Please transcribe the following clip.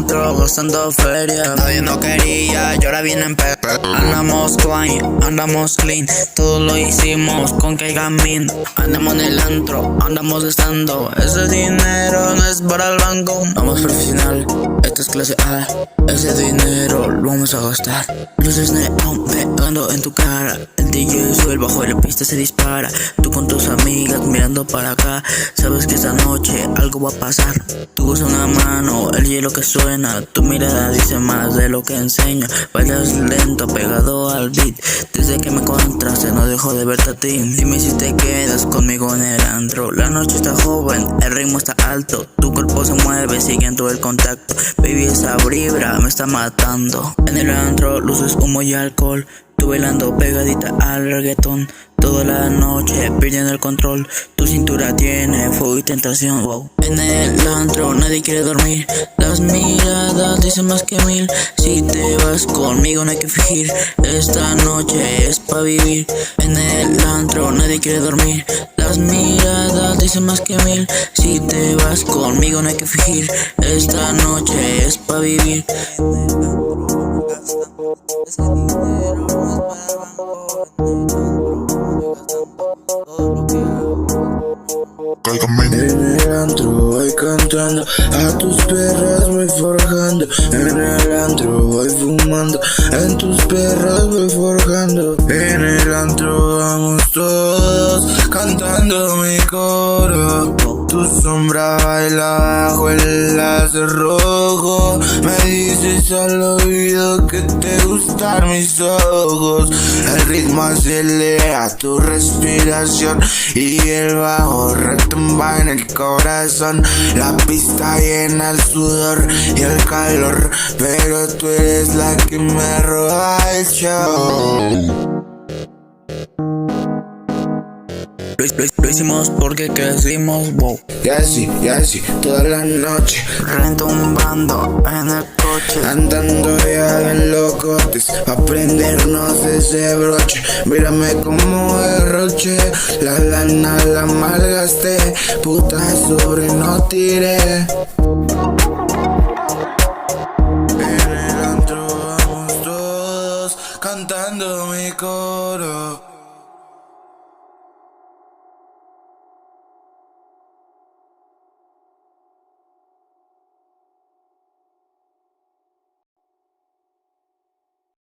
antro gastando feria. Nadie no quería, y ahora vienen pe. Andamos clean, andamos clean. Todo lo hicimos con que gamin. Andamos en el antro, andamos gastando. Ese dinero no es para el banco. Vamos profesional, esta es clase A. Ese dinero lo vamos a gastar. Luces neón pegando en tu cara. El DJ sube el bajo y la pista se dispara. Tú con tus amigas mirando para acá. Sabes que esta noche algo va a pasar. Tú usas una mano, el hielo que suena. Tu mirada dice más de lo que enseña. Bailas lento pegado al beat. Desde que me contraste no dejo de verte a ti. Dime si te quedas conmigo en el antro. La noche está joven, el ritmo está alto. Tu cuerpo se mueve siguiendo el contacto. Baby, esa vibra me está matando. En el antro, luces, humo y alcohol. Tú bailando pegadita al reggaetón. Toda la noche perdiendo el control. Tu cintura tiene fuego y tentación, wow. En el antro nadie quiere dormir. Las miradas dicen más que mil. Si te vas conmigo no hay que fingir. Esta noche es pa' vivir. En el antro nadie quiere dormir. Las miradas dicen más que mil. Si te vas conmigo no hay que fingir. Esta noche es pa' vivir. Ese dinero no es para el banco. En el antro voy cantando, a tus perras voy forjando. En el antro voy fumando, en tus perras voy forjando. En el antro vamos todos cantando mi coro. Tu sombra baila bajo el láser rojo. Me dices al oído que te gustan mis ojos. El ritmo acelera tu respiración y el bajo retumba en el corazón. La pista llena el sudor y el calor, pero tú eres la que me roba el show. Lo hicimos porque crecimos, wow. Y así, toda la noche retumbando en el coche, andando ya bien locotes, pa' prendernos ese broche. Mírame como derroche, la lana la malgasté, puta sobre no tiré. En el antro vamos todos cantando mi coro.